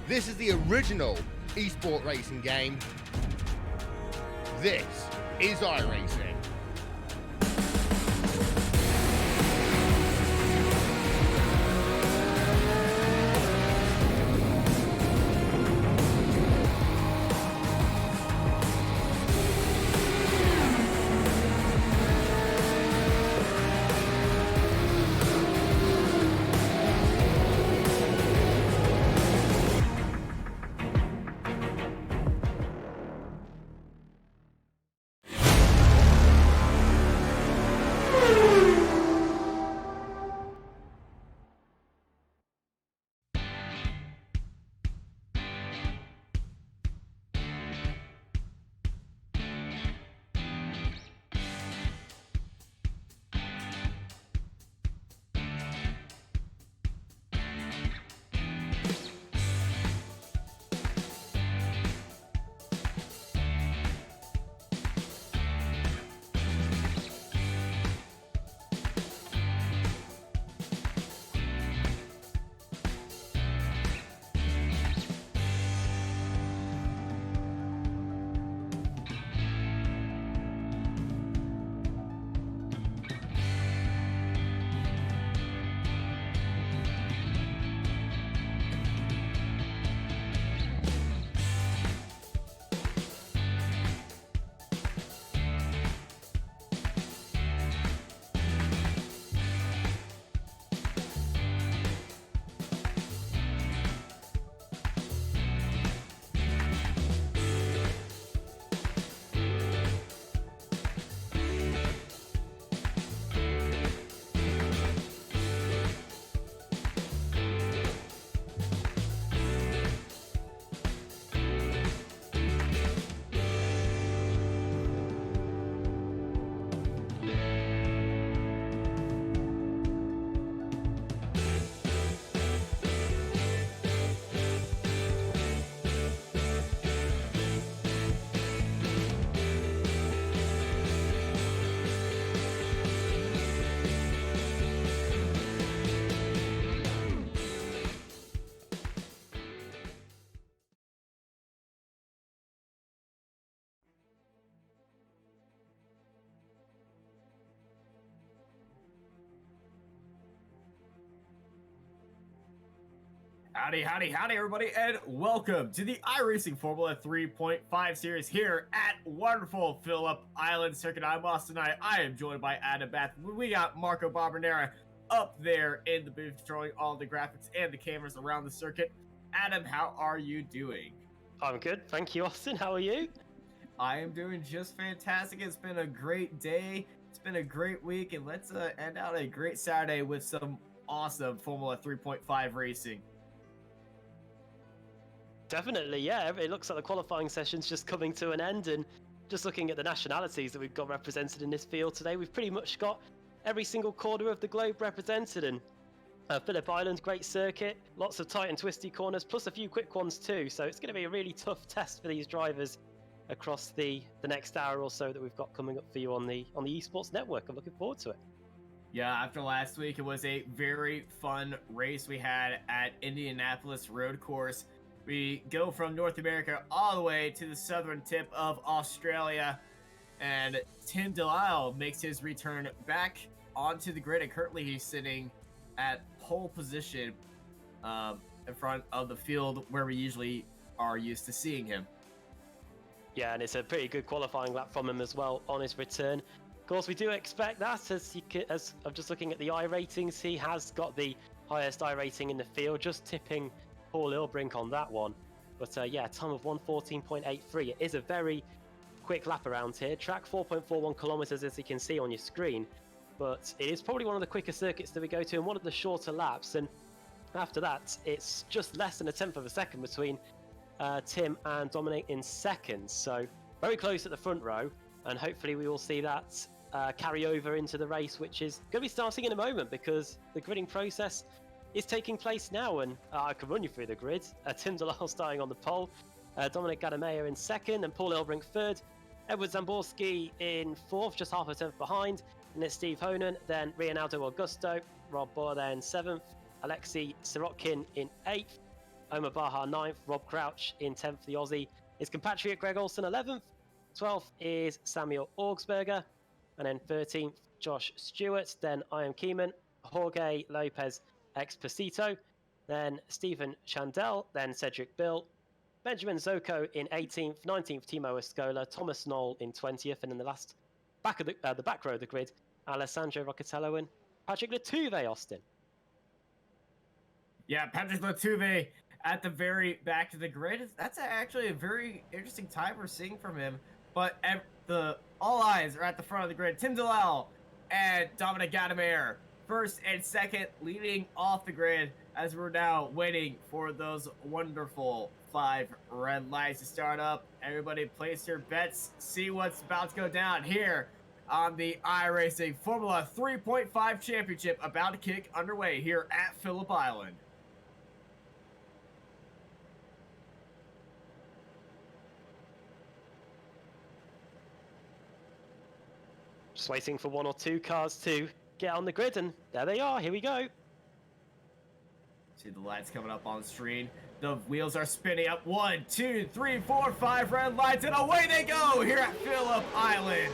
This is the original esport racing game. This is iRacing. Howdy, everybody, and welcome to the iRacing Formula 3.5 series here at wonderful Phillip Island Circuit. I'm Austin. I am joined by Adam Bath. We got Marco Barbonera up there in the booth controlling all the graphics and the cameras around the circuit. Adam, how are you doing? I'm good, thank you, Austin. How are you? I am doing just fantastic. It's been a great day. It's been a great week, and let's end out a great Saturday with some awesome Formula 3.5 racing. Definitely, yeah. It looks like the qualifying session's just coming to an end, and just looking at the nationalities that we've got represented in this field today, we've pretty much got every single corner of the globe represented. And Phillip Island, great circuit, lots of tight and twisty corners, plus a few quick ones too. So it's going to be a really tough test for these drivers across the next hour or so that we've got coming up for you on the esports network. I'm looking forward to it. Yeah, after last week, it was a very fun race we had at Indianapolis Road Course. We go from North America all the way to the southern tip of Australia, and Tim Dalal makes his return back onto the grid, and currently he's sitting at pole position in front of the field where we usually are used to seeing him. Yeah, and it's a pretty good qualifying lap from him as well on his return. Of course, we do expect that, as I'm just looking at the I ratings, he has got the highest I rating in the field, just tipping Paul Ilbrink on that one. But yeah, time of 1:14.83. It is a very quick lap around here. Track 4.41 kilometers, as you can see on your screen. But it is probably one of the quicker circuits that we go to and one of the shorter laps. And after that, it's just less than a tenth of a second between Tim and Dominic in second. So very close at the front row. And hopefully we will see that carry over into the race, which is going to be starting in a moment, because the gridding process is taking place now, and I can run you through the grid. Tim Dalal starting on the pole, Dominic Gadamea in second, and Paul Ilbrink third, Edward Zamborski in fourth, just half a tenth behind, and it's Steve Honan, then Reinaldo Augusto, Rob Boer then seventh, Alexei Sirotkin in eighth, Omar Baha 9th, Rob Crouch in 10th for the Aussie. His compatriot Greg Olsen 11th. 12th is Samuel Augsburger. And then 13th, Josh Stewart. Then Ian Keeman, Jorge Lopez Expósito. Then Stephen Chandel. Then Cedric Bill. Benjamin Zoko in 18th. 19th, Timo Escola. Thomas Knoll in 20th. And in the last the back row of the grid, Alessandro Roccatello and Patrick Latuve, Austin. Yeah, Patrick Latuve at the very back of the grid. That's actually a very interesting time we're seeing from him. But all eyes are at the front of the grid. Tim Dalal and Dominic Gadamer, first and second, leading off the grid as we're now waiting for those wonderful 5 red lights to start up. Everybody place your bets, see what's about to go down here on the iRacing Formula 3.5 Championship, about to kick underway here at Phillip Island. Just waiting for 1 or 2 cars to get on the grid, and there they are. Here we go. See the lights coming up on the screen. The wheels are spinning up. 1, 2, 3, 4, 5 red lights, and away they go here at Phillip Island.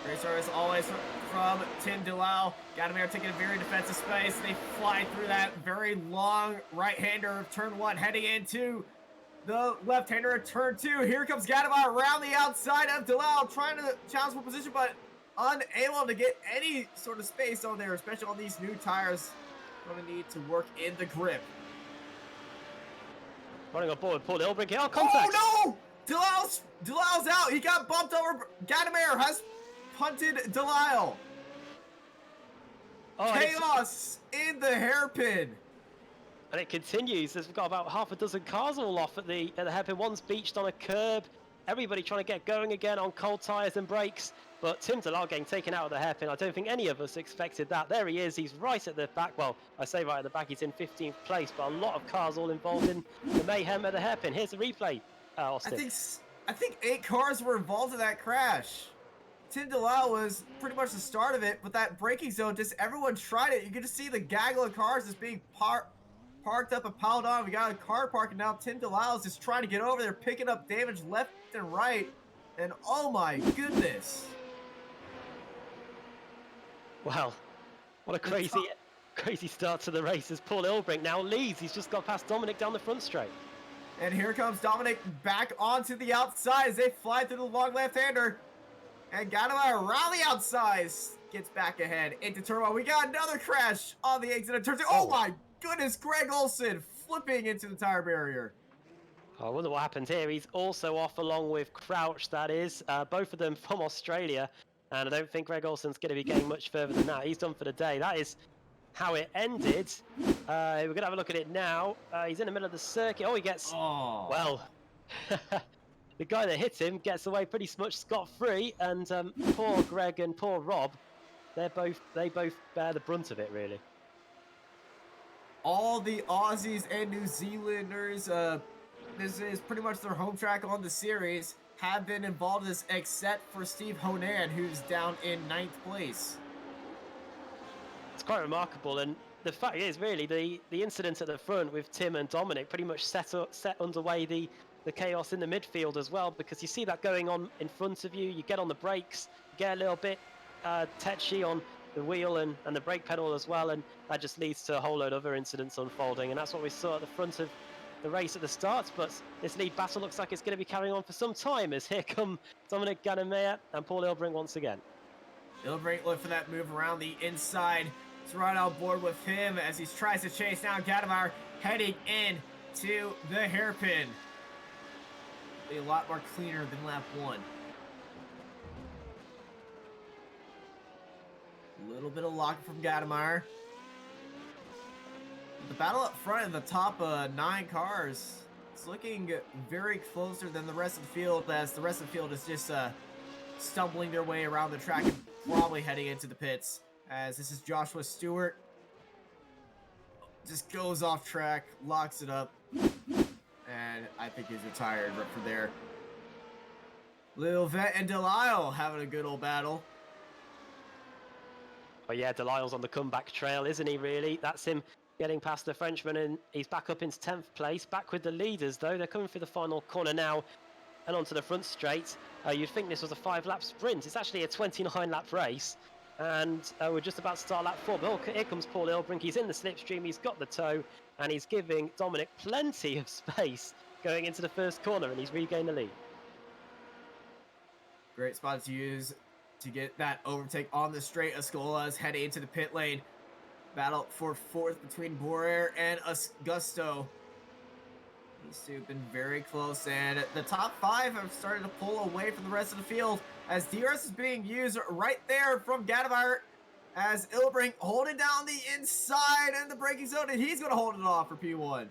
Race start as always from Tim Dalal. Gadamer taking a very defensive space. They fly through that very long right-hander of turn 1, heading into the left-hander of turn 2. Here comes Gadamer around the outside of Dalal, trying to challenge for position, but unable to get any sort of space on there, especially on these new tires. Going to need to work in the grip. Running on board, Paul Ilbrink here. Oh, contact! Oh no! Dalal's out. He got bumped over. Gadamer has punted Dalal. Oh, Chaos in the hairpin. And it continues. We've got about half a dozen cars all off at the hairpin. One's beached on a curb. Everybody trying to get going again on cold tyres and brakes. But Tim Dalal getting taken out of the hairpin. I don't think any of us expected that. There he is. He's right at the back. Well, I say right at the back. He's in 15th place. But a lot of cars all involved in the mayhem at the hairpin. Here's the replay, Austin. I think 8 cars were involved in that crash. Tim Dalal was pretty much the start of it. But that braking zone, just everyone tried it. You could just see the gaggle of cars just being parked up and piled on. We got a car parking now. Tim Dalal is just trying to get over there, picking up damage left and right. And oh my goodness. Wow, what a crazy start to the race as Paul Ilbrink now leads. He's just got past Dominic down the front straight. And here comes Dominic back onto the outside as they fly through the long left-hander. And Gadamer around the outside gets back ahead into turn 1. We got another crash on the exit of turn 2. Oh my goodness, Greg Olsen flipping into the tire barrier. I wonder what happened here. He's also off along with Crouch, that is. Both of them from Australia. And I don't think Greg Olsen's going to be getting much further than that. He's done for the day. That is how it ended. We're going to have a look at it now. He's in the middle of the circuit. Oh, he gets... Oh. Well, the guy that hit him gets away pretty much scot-free. And poor Greg and poor Rob, they both bear the brunt of it, really. All the Aussies and New Zealanders, this is pretty much their home track on the series, have been involved in this, except for Steve Honan, who's down in 9th place. It's quite remarkable, and the fact is, really, the incident at the front with Tim and Dominic pretty much set underway the chaos in the midfield as well, because you see that going on in front of you. You get on the brakes, get a little bit tetchy on the wheel and the brake pedal as well, and that just leads to a whole load of other incidents unfolding, and that's what we saw at the front of the race at the start. But this lead battle looks like it's going to be carrying on for some time, as here come Dominic Gadamer and Paul Ilbrink once again. Ilbrink look for that move around the inside. It's right on board with him as he tries to chase down Gadamer, heading in to the hairpin. Be a lot more cleaner than lap 1. A little bit of lock from Gadamer. The battle up front in the top 9 cars, it's looking very closer than the rest of the field, as the rest of the field is just stumbling their way around the track and probably heading into the pits. As this is Joshua Stewart. Just goes off track, locks it up, and I think he's retired right from there. Lil Vet and Dalal having a good old battle. But yeah, Delisle's on the comeback trail, isn't he, really? That's him getting past the Frenchman, and he's back up into 10th place. Back with the leaders, though. They're coming through the final corner now and onto the front straight. You'd think this was a 5-lap sprint. It's actually a 29-lap race. And we're just about to start lap 4. But here comes Paul Ilbrink. He's in the slipstream. He's got the toe. And he's giving Dominic plenty of space going into the first corner. And he's regained the lead. Great spot to use to get that overtake on the straight. Escola is heading into the pit lane. Battle for 4th between Borer and Augusto. These two have been very close, and the top 5 have started to pull away from the rest of the field as DRS is being used right there from Gadamar, as Ilbrink holding down the inside in the braking zone, and he's going to hold it off for P1.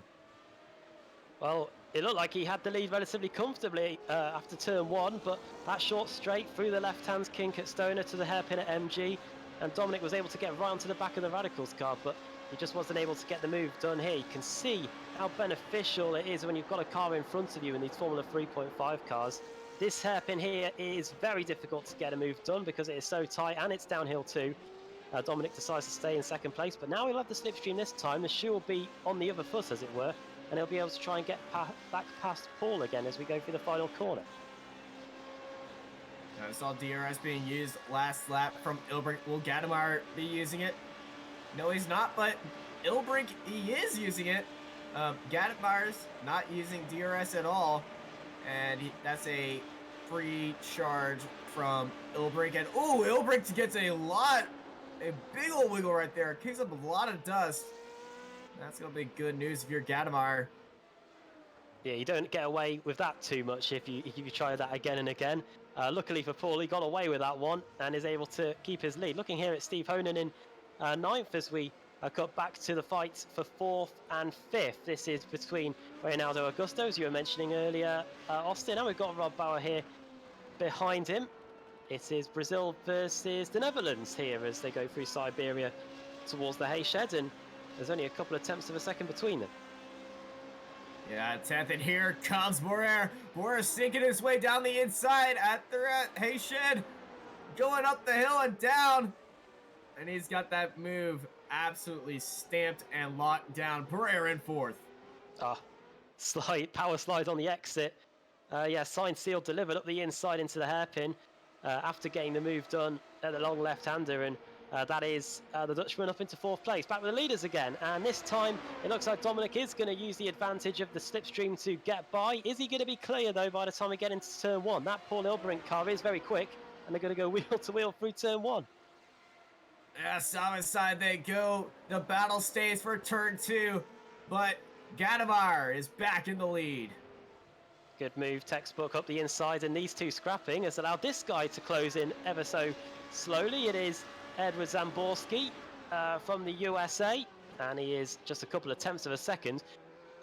Well, it looked like he had the lead relatively comfortably after turn 1, but that short straight through the left-hand kink at Stoner to the hairpin at MG, and Dominic was able to get right onto the back of the Radicals car, but he just wasn't able to get the move done here. You can see how beneficial it is when you've got a car in front of you in these Formula 3.5 cars. This hairpin here is very difficult to get a move done because it is so tight, and it's downhill too. Dominic decides to stay in 2nd place, but now he'll have the slipstream this time. The shoe will be on the other foot, as it were, and he'll be able to try and get back past Paul again as we go through the final corner. I saw DRS being used last lap from Ilbrink. Will Gadamar be using it? No, he's not, but Ilbrink, he is using it. Gadamar's not using DRS at all, and that's a free charge from Ilbrink. And Ilbrink gets a big old wiggle right there. Kicks up a lot of dust. That's gonna be good news if you're Gadamar. Yeah, you don't get away with that too much if you try that again and again. Luckily for Paul, he got away with that one and is able to keep his lead. Looking here at Steve Honan in 9th as we cut back to the fight for 4th and 5th. This is between Reynaldo Augusto, as you were mentioning earlier, Austin, and we've got Rob Bauer here behind him. It is Brazil versus the Netherlands here as they go through Siberia towards the hay shed, and there's only a couple of tenths of a second between them. Yeah, 10th, and here comes Borer. Borer sinking his way down the inside at the hay shed, going up the hill and down, and he's got that move absolutely stamped and locked down. Borer in 4th. Power slide on the exit. Yeah, signed, sealed, delivered up the inside into the hairpin after getting the move done at the long left-hander, and that is the Dutchman up into 4th place, back with the leaders again. And this time, it looks like Dominic is going to use the advantage of the slipstream to get by. Is he going to be clear, though, by the time we get into turn 1? That Paul Ilbrink car is very quick, and they're going to go wheel to wheel through turn 1. Yeah, side by side they go. The battle stays for turn 2, but Gadamar is back in the lead. Good move, textbook up the inside, and these two scrapping has allowed this guy to close in ever so slowly. It is Edward Zamborski from the USA, and he is just a couple of tenths of a second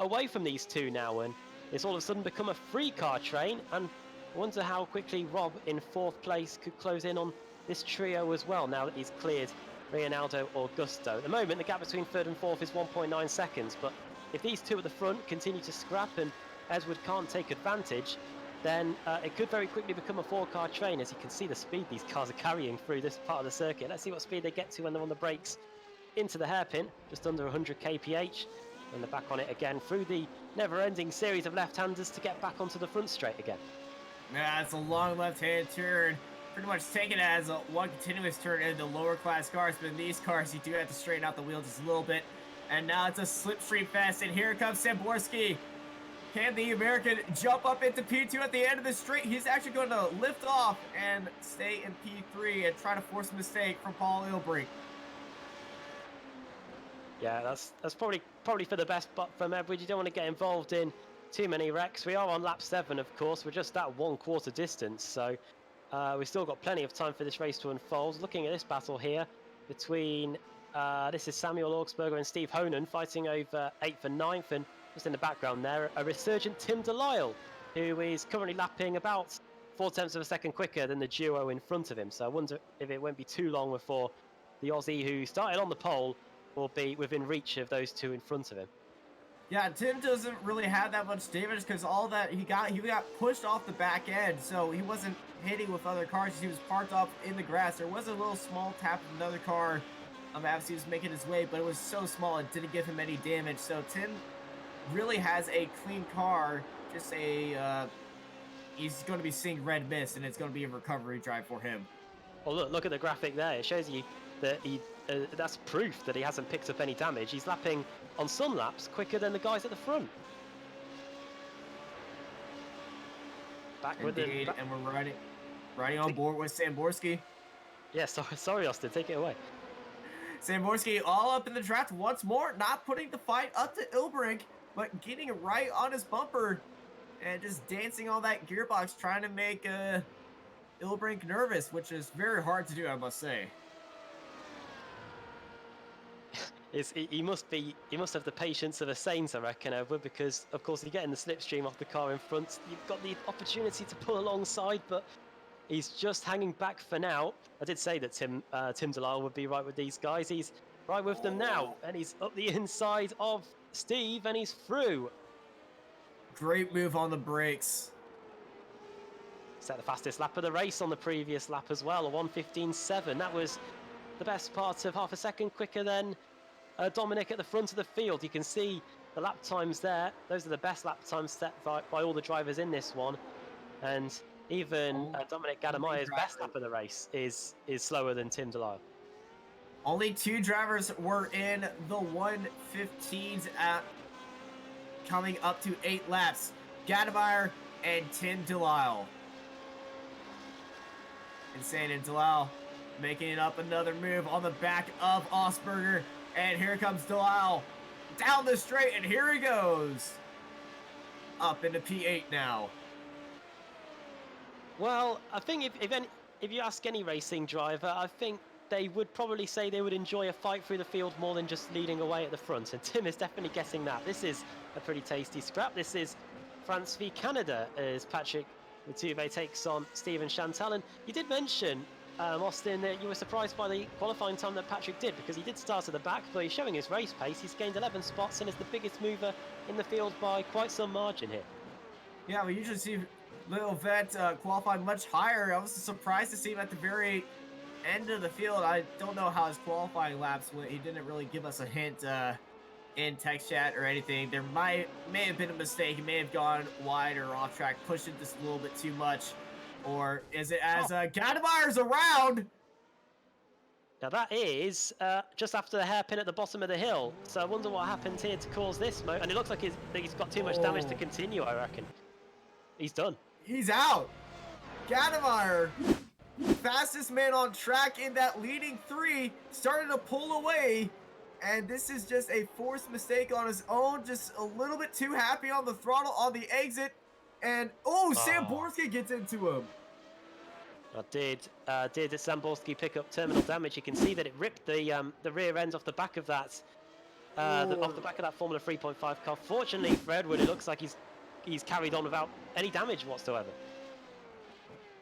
away from these two now, and it's all of a sudden become a free car train, and I wonder how quickly Rob in 4th place could close in on this trio as well now that he's cleared Reynaldo Augusto. At the moment, the gap between 3rd and 4th is 1.9 seconds, but if these two at the front continue to scrap and Edward can't take advantage, then it could very quickly become a 4-car train, as you can see the speed these cars are carrying through this part of the circuit. Let's see what speed they get to when they're on the brakes into the hairpin, just under 100 kph, and they're back on it again through the never-ending series of left-handers to get back onto the front straight again. Yeah, it's a long left-hand turn, pretty much taken as one continuous turn in the lower class cars, but in these cars you do have to straighten out the wheel just a little bit, and now it's a slipstream fest, and here comes Samborski. Can the American jump up into P2 at the end of the straight? He's actually going to lift off and stay in P3 and try to force a mistake from Paul Ilbrink. Yeah, that's probably for the best, but from Edward, you don't want to get involved in too many wrecks. We are on lap 7, of course. We're just at 1/4 distance, so we've still got plenty of time for this race to unfold. Looking at this battle here between this is Samuel Augsburger and Steve Honan fighting over 8th and 9th, and just in the background there, a resurgent Tim Delisle, who is currently lapping about 4 tenths of a second quicker than the duo in front of him. So I wonder if it won't be too long before the Aussie who started on the pole will be within reach of those two in front of him. Yeah, Tim doesn't really have that much damage because all that he got pushed off the back end, so he wasn't hitting with other cars. He was parked off in the grass. There was a little small tap of another car as he was making his way, but it was so small it didn't give him any damage. So Tim really has a clean car. Just he's going to be seeing red mist, and it's going to be a recovery drive for him. Well, look at the graphic there. It shows you that that's proof that he hasn't picked up any damage. He's lapping on some laps quicker than the guys at the front. Indeed, and we're riding on board with Samborski. Yeah, sorry, Austin, take it away. Samborski all up in the draft once more, not putting the fight up to Ilbrink, but getting right on his bumper and just dancing on that gearbox, trying to make Ilbrink nervous, which is very hard to do, I must say. He must have the patience of a saint, I reckon, Edward, because of course you get in the slipstream off the car in front, you've got the opportunity to pull alongside, but he's just hanging back for now. I did say that Tim Dalal would be right with these guys. He's right with them now, and he's up the inside of Steve, and he's through. Great move on the brakes. Set the fastest lap of the race on the previous lap as well, a 1:15.7. That was the best part of half a second quicker than Dominic at the front of the field. You can see the lap times there. Those are the best lap times set by all the drivers in this one. And even Dominic Gadamaya's best lap of the race is slower than Tim Dalal. Only 2 drivers were in the 1:15s at coming up to 8 laps. Gadamaya and Tim Dalal. Insane, and Dalal making it up another move on the back of Osberger. And here comes Dalal down the straight, and here he goes. Up into P8 now. Well, I think if you ask any racing driver, I think they would probably say they would enjoy a fight through the field more than just leading away at the front. And Tim is definitely getting that. This is a pretty tasty scrap. This is France v Canada as Patrick Altuve takes on Steve and Chantal. And you did mention, Austin, that you were surprised by the qualifying time that Patrick did, because he did start at the back, but he's showing his race pace. He's gained 11 spots and is the biggest mover in the field by quite some margin here. Yeah, we usually see Little Vet qualify much higher. I was surprised to see him at the very end of the field. I don't know how his qualifying laps went. He didn't really give us a hint in text chat or anything. There may have been a mistake. He may have gone wide or off track, pushed it just a little bit too much. Or is it as Gadamaya's around? Now that is just after the hairpin at the bottom of the hill. So I wonder what happened here to cause this. And it looks like he's got too much damage to continue, I reckon. He's done. He's out. Gadamaya, fastest man on track in that leading 3, started to pull away. And this is just a forced mistake on his own. Just a little bit too happy on the throttle on the exit. And Samborski gets into him. Did Samborski pick up terminal damage? You can see that it ripped the rear end off the back of that off the back of that Formula 3.5 car. Fortunately for Edward, it looks like he's carried on without any damage whatsoever.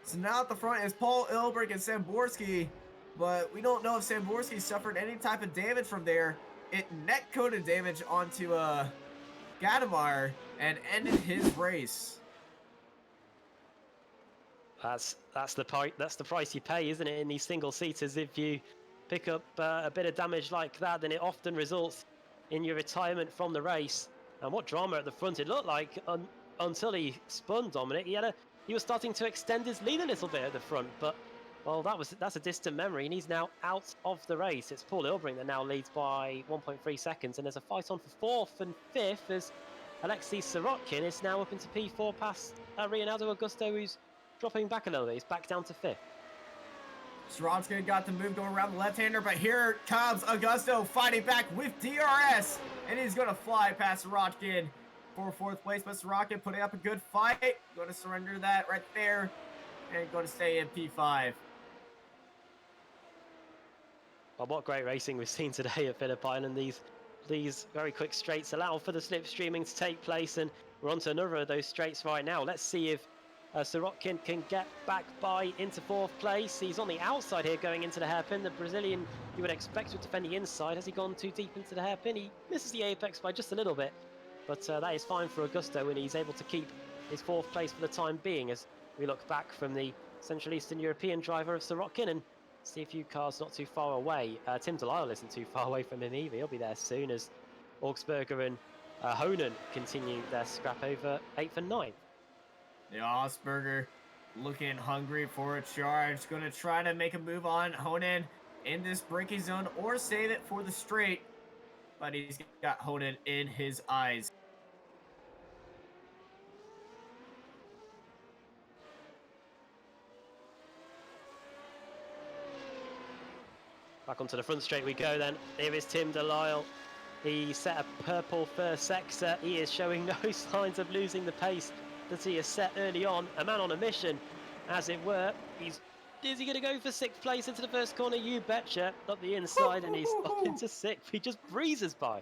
So now at the front is Paul Ilbrink and Samborski, but we don't know if Samborski suffered any type of damage from there. It net-coded damage onto Gadamaya and ended his race. That's the price you pay, isn't it, in these single seaters? If you pick up a bit of damage like that, then it often results in your retirement from the race. And what drama at the front! It looked like until he spun Dominic, he was starting to extend his lead a little bit at the front, but well, that's a distant memory, and he's now out of the race. It's Paul Ilbrink that now leads by 1.3 seconds, and there's a fight on for 4th and 5th as Alexei Sirotkin is now up into P4 past Leonardo Augusto, who's dropping back a little bit. He's back down to 5th. Sirotkin got the move going around the left-hander, but here comes Augusto fighting back with DRS, and he's going to fly past Sirotkin for 4th place, but Sirotkin putting up a good fight. Going to surrender that right there and going to stay in P5. Well, what great racing we've seen today at Phillip Island. These very quick straights allow for the slipstreaming to take place, and we're on to another of those straights right now. Let's see if Sirotkin can get back by into 4th place. He's on the outside here going into the hairpin. The Brazilian you would expect would defend the inside. Has he gone too deep into the hairpin? He misses the apex by just a little bit. but that is fine for Augusto, and he's able to keep his 4th place for the time being as we look back from the Central Eastern European driver of Sirotkin and see a few cars not too far away. Tim Dalal isn't too far away from him either. He'll be there soon as Augsburger and Honan continue their scrap over 8th and 9th. The Augsburger looking hungry for a charge. Going to try to make a move on Honan in this braking zone or save it for the straight. But he's got Honan in his eyes. Back onto the front straight we go then. Here is Tim Dalal. He set a purple first sector. He is showing no signs of losing the pace that he has set early on. A man on a mission, as it were. Is he going to go for 6th place into the first corner? You betcha. Up the inside, and he's up into 6th. He just breezes by.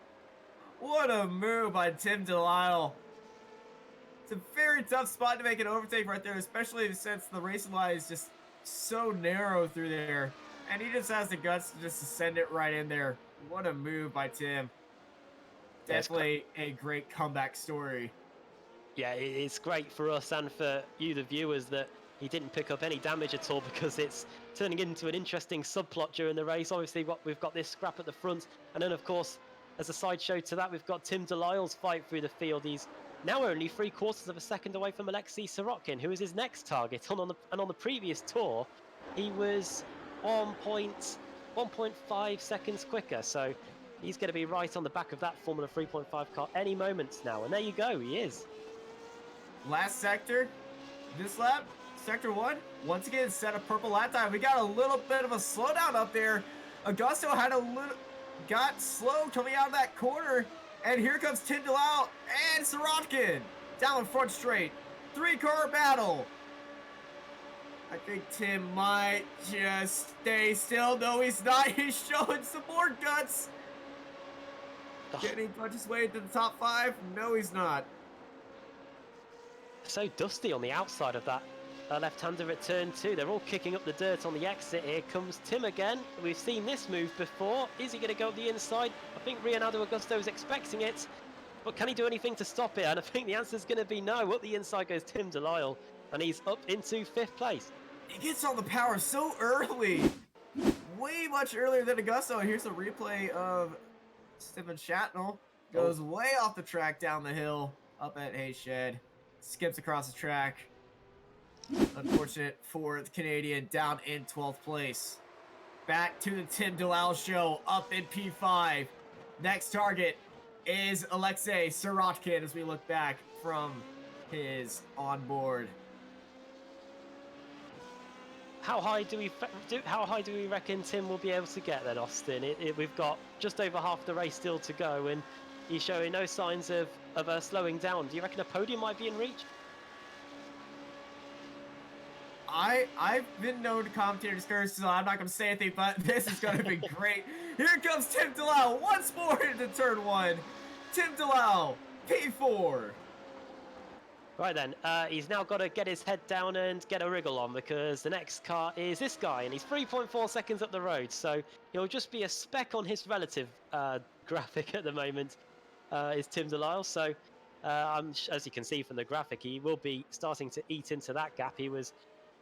What a move by Tim Dalal. It's a very tough spot to make an overtake right there, especially since the racing line is just so narrow through there. And he just has the guts to just send it right in there. What a move by Tim. Definitely a great comeback story. Yeah, it's great for us and for you, the viewers, that he didn't pick up any damage at all, because it's turning into an interesting subplot during the race. Obviously, we've got this scrap at the front, and then, of course, as a sideshow to that, we've got Tim Dalal's fight through the field. He's now only 3/4 of a second away from Alexei Sirotkin, who is his next target. And on the previous tour, he was 1.5 seconds quicker. So he's going to be right on the back of that Formula 3.5 car any moment now. And there you go, he is. Last sector, this lap, sector 1, once again set a purple lap time. We got a little bit of a slowdown up there. Augusto got slow coming out of that corner, and here comes Tim Dalal and Sirotkin down the front straight. 3-car battle. I think Tim might just stay still. No, he's not. He's showing some more guts. Can he punch his way into the top 5? No, he's not. So dusty on the outside of that left-hander at turn 2. They're all kicking up the dirt on the exit. Here comes Tim again. We've seen this move before. Is he going to go up the inside? I think Leonardo Augusto is expecting it, but can he do anything to stop it? And I think the answer is going to be no. Up the inside goes Tim Dalal, and he's up into 5th place. He gets all the power so early. Way much earlier than Augusto. Here's a replay of Stephen Shatnell. Goes way off the track down the hill up at Hayshed. Skips across the track. Unfortunate for the Canadian, down in 12th place. Back to the Tim Dalal show, up in P5. Next target is Alexei Sirotkin as we look back from his onboard. How high do we reckon Tim will be able to get then, Austin? We've got just over half the race still to go, and he's showing no signs of slowing down. Do you reckon a podium might be in reach? I've been known to commentate discourage, so I'm not going to say anything, but this is going to be great. Here comes Tim Dalal once more into turn 1. Tim Dalal, P4. Right then, he's now got to get his head down and get a wriggle on, because the next car is this guy, and he's 3.4 seconds up the road, so he'll just be a speck on his relative graphic at the moment, is Tim Dalal. So as you can see from the graphic, he will be starting to eat into that gap. He was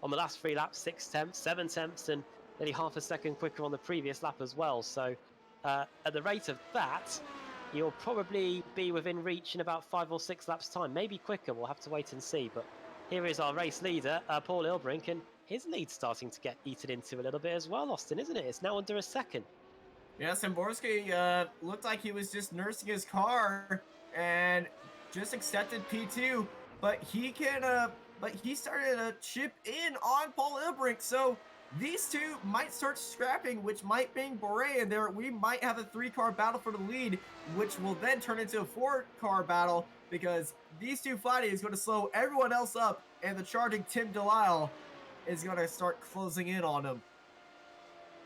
on the last 3 laps 6 tenths, 7 tenths, and nearly half a second quicker on the previous lap as well. So at the rate of that, he'll probably be within reach in about 5 or 6 laps time, maybe quicker. We'll have to wait and see. But here is our race leader, Paul Ilbrink, and his lead's starting to get eaten into a little bit as well, Austin, isn't it? It's now under a second. Yeah, Samborski looked like he was just nursing his car and just accepted P2, but he started to chip in on Paul Ilbrink, so these two might start scrapping, which might bring Boré in there. We might have a 3-car battle for the lead, which will then turn into a 4-car battle, because these two fighting is going to slow everyone else up, and the charging Tim Dalal is going to start closing in on him.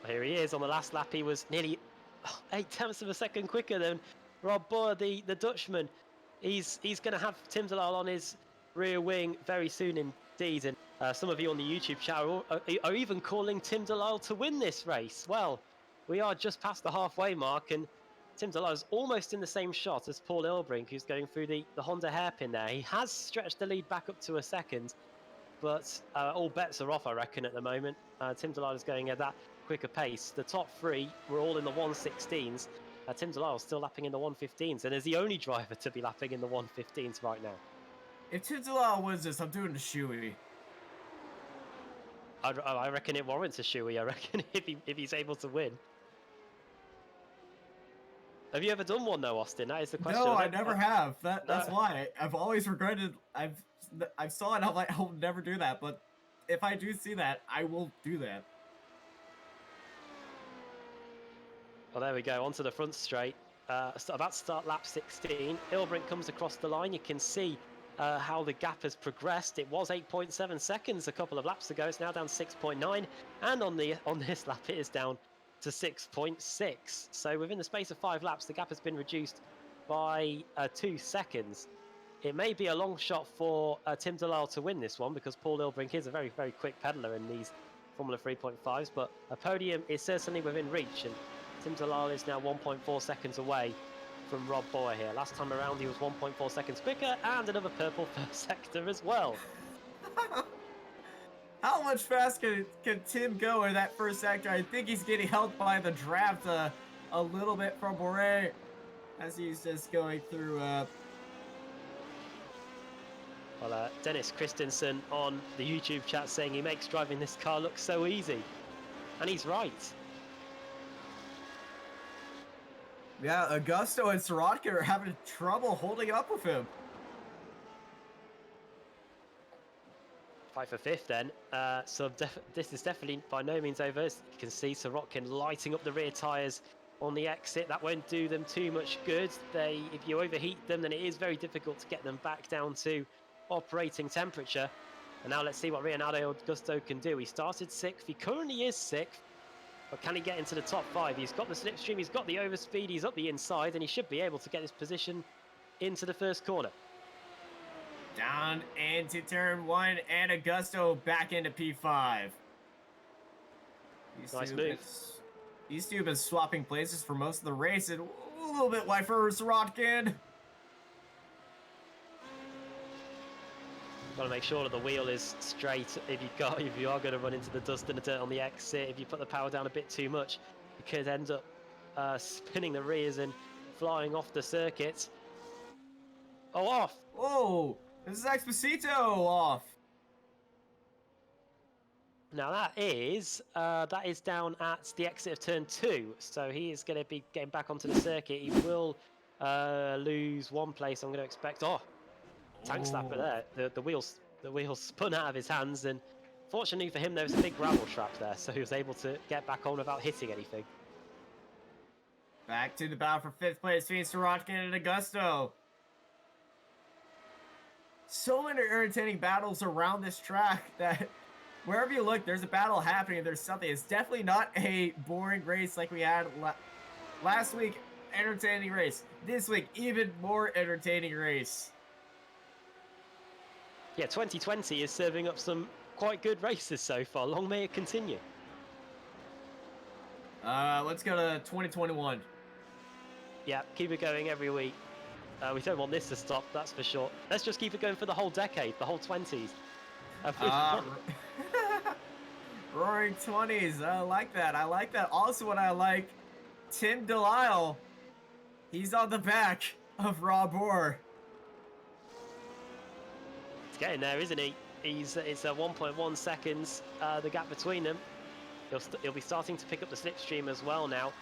Here he is. On the last lap, he was nearly 8 tenths of a second quicker than Rob Boer, the Dutchman. He's going to have Tim Dalal on his rear wing very soon indeed, and some of you on the YouTube channel are even calling Tim Dalal to win this race. Well, we are just past the halfway mark, and Tim Dalal is almost in the same shot as Paul Ilbrink, who's going through the Honda hairpin there. He has stretched the lead back up to a second, but all bets are off, I reckon, at the moment. Tim Dalal is going at that quicker pace. The top three were all in the 116s. Tim Dalal is still lapping in the 115s, and is the only driver to be lapping in the 115s right now. If Tim Dalal wins this, I'm doing the shoey. I reckon it warrants a shoey. I reckon if he's able to win. Have you ever done one though, Austin? That is the question. No, I never have. That's why I've always regretted. I saw it. I'm like, I'll never do that. But if I do see that, I will do that. Well, there we go. Onto the front straight. About to start lap 16. Ilbrink comes across the line. You can see how the gap has progressed. It was 8.7 seconds a couple of laps ago. It's now down 6.9, and on this lap it is down to 6.6. So within the space of 5 laps, the gap has been reduced by 2 seconds. It may be a long shot for Tim Dalal to win this one, because Paul Ilbrink is a very, very quick pedaler in these Formula 3.5s, but a podium is certainly within reach, and Tim Dalal is now 1.4 seconds away from Rob Boyer here. Last time around he was 1.4 seconds quicker, and another purple first sector as well. How much faster can Tim go in that first sector? I think he's getting helped by the draft a little bit from Boyer as he's just going through. Well, Dennis Christensen on the YouTube chat saying he makes driving this car look so easy, and he's right. Yeah, Augusto and Sorotka are having trouble holding up with him. Fight for 5th then. So this is definitely by no means over. As you can see, Sorokin lighting up the rear tyres on the exit. That won't do them too much good. If you overheat them, then it is very difficult to get them back down to operating temperature. And now let's see what Leonardo Augusto can do. He started 6th. He currently is 6th. But can he get into the top 5? He's got the slipstream, he's got the overspeed, he's up the inside, and he should be able to get his position into the first corner. Down into turn 1, and Augusto back into P5. Nice move. These two have been swapping places for most of the race, and a little bit wide for Sorokin. Got to make sure that the wheel is straight if you are going to run into the dust and the dirt on the exit. If you put the power down a bit too much, you could end up spinning the rears and flying off the circuit. Oh, off! Oh, this is Exposito off. Now that is down at the exit of turn 2, so he is going to be getting back onto the circuit. He will lose 1 place, I'm going to expect. Oh, tank slapper there. The wheels spun out of his hands, and fortunately for him, there was a big gravel trap there, so he was able to get back on without hitting anything. Back to the battle for 5th place between Sorokin and Augusto. So many entertaining battles around this track that wherever you look, there's a battle happening. There's something. It's definitely not a boring race like we had last week. Entertaining race. This week, even more entertaining race. Yeah, 2020 is serving up some quite good races so far. Long may it continue. Let's go to 2021. Yeah, keep it going every week. We don't want this to stop, that's for sure. Let's just keep it going for the whole decade, the whole 20s. Roaring 20s. I like that. I like that. Also, what I like, Tim Dalal. He's on the back of Rob Boyer. He's getting there, isn't he? It's 1.1 seconds, the gap between them. He'll be starting to pick up the slipstream as well now.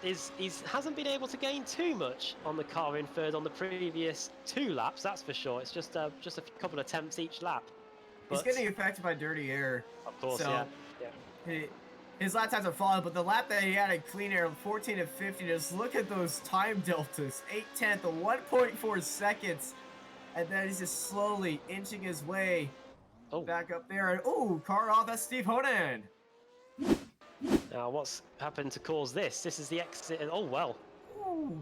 He hasn't been able to gain too much on the car in 3rd on the previous 2 laps, that's for sure. It's just a couple of attempts each lap. But he's getting affected by dirty air. Of course, so yeah. His lap times are falling, but the lap that he had in clean air, 14 and 15, just look at those time deltas. 8/10 of 1.4 seconds. And then he's just slowly inching his way back up there. And car off, that's Steve Honan. Now, what's happened to cause this? This is the exit. Oh, well. Ooh,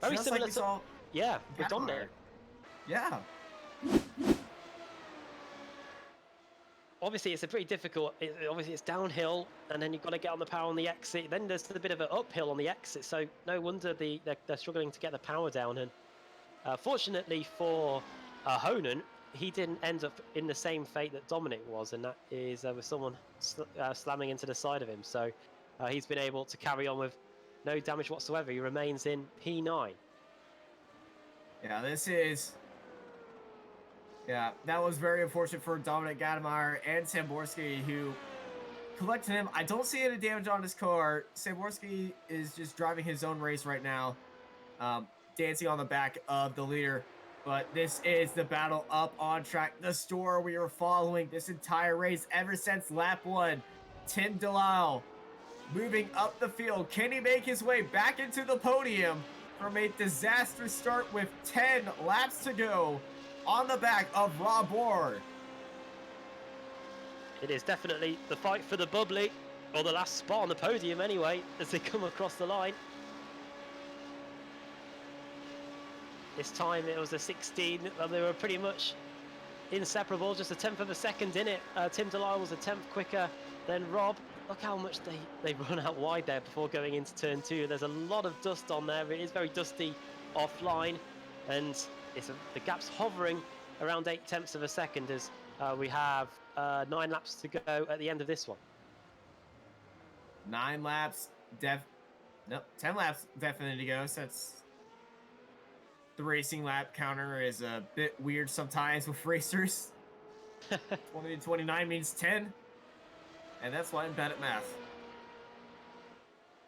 Very just similar like we saw yeah, Gap Redondo. Yeah. obviously it's a pretty difficult. Obviously it's downhill, and then you've got to get on the power on the exit. Then there's a bit of an uphill on the exit, so no wonder they're struggling to get the power down. And fortunately for Honan, he didn't end up in the same fate that Dominic was, and that is with someone slamming into the side of him. So he's been able to carry on with no damage whatsoever. He remains in P9. Yeah, yeah, that was very unfortunate for Dominic Gademeyer and Samborski, who collected him. I don't see any damage on his car. Samborski is just driving his own race right now, dancing on the back of the leader. But this is the battle up on track. The store we are following this entire race ever since lap 1. Tim Dalal moving up the field. Can he make his way back into the podium from a disastrous start with 10 laps to go on the back of Rob Ward? It is definitely the fight for the bubbly, or the last spot on the podium anyway, as they come across the line. This time it was a 16, they were pretty much inseparable, just a 10th of a second in it. Tim Dalal was a 10th quicker than Rob. Look how much they run out wide there before going into turn 2. There's a lot of dust on there. It is very dusty offline, and the gap's hovering around 0.8 of a second as we have 9 laps to go at the end of this one. 9 laps, 10 laps definitely to go. So that's the racing lap counter is a bit weird sometimes with racers. 20 to 29 means 10. And that's why I'm bad at math.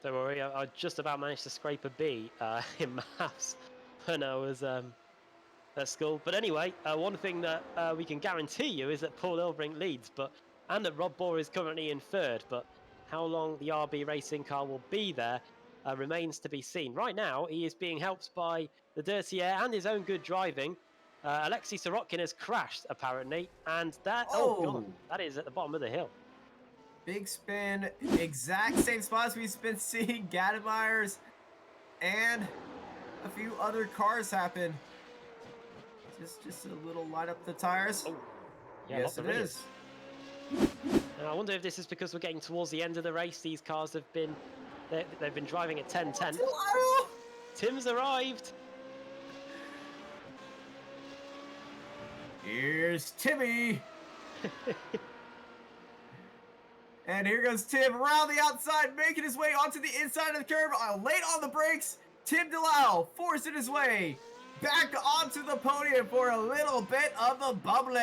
Don't worry, I just about managed to scrape a B in maths when I was at school. But anyway, one thing that we can guarantee you is that Paul Ilbrink leads, and that Rob Bohr is currently in 3rd. But how long the RB racing car will be there remains to be seen. Right now, he is being helped by the dirty air and his own good driving. Alexei Sorokin has crashed, apparently, and that... Oh, God, that is at the bottom of the hill. Big spin, exact same spots we've been seeing Gademeyer's and a few other cars happen. Just a little light up the tires. Oh, yeah, yes, it is. I wonder if this is because we're getting towards the end of the race. These cars have been they've been driving at 10:10. Tim's arrived. Here's Timmy. And here goes Tim around the outside, making his way onto the inside of the curb. Late on the brakes, Tim Dalal forcing his way back onto the podium for a little bit of the bubbly.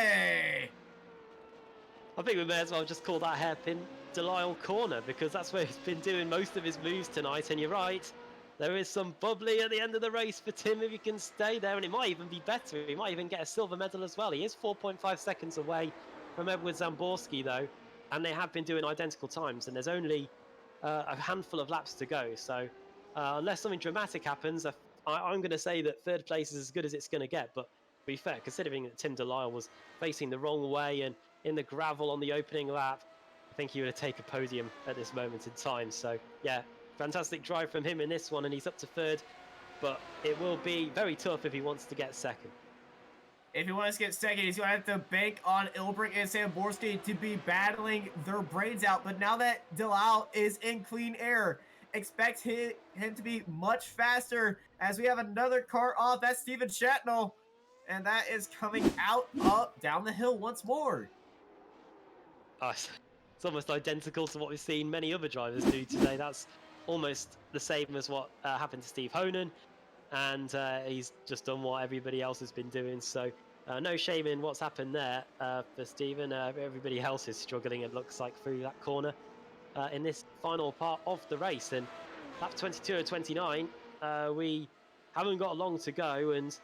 I think we may as well just call that hairpin Dalal corner, because that's where he's been doing most of his moves tonight. And you're right, there is some bubbly at the end of the race for Tim if he can stay there, and it might even be better. He might even get a silver medal as well. He is 4.5 seconds away from Edward Zamborski, though. And they have been doing identical times, and there's only a handful of laps to go. So unless something dramatic happens, I'm going to say that 3rd place is as good as it's going to get. But to be fair, considering that Tim Dalal was facing the wrong way and in the gravel on the opening lap, I think he would have taken a podium at this moment in time. So yeah, fantastic drive from him in this one, and he's up to 3rd. But it will be very tough if he wants to get 2nd. If he wants to get 2nd, he's going to have to bank on Ilbrink and Samborski to be battling their brains out. But now that Dalal is in clean air, expect him to be much faster as we have another car off. That's Steven Shatnell. And that is coming out, up, down the hill once more. Oh, it's almost identical to what we've seen many other drivers do today. That's almost the same as what happened to Steve Honan. And he's just done what everybody else has been doing. So no shame in what's happened there for Stephen. Everybody else is struggling, it looks like, through that corner in this final part of the race. And lap 22 or 29, we haven't got long to go, and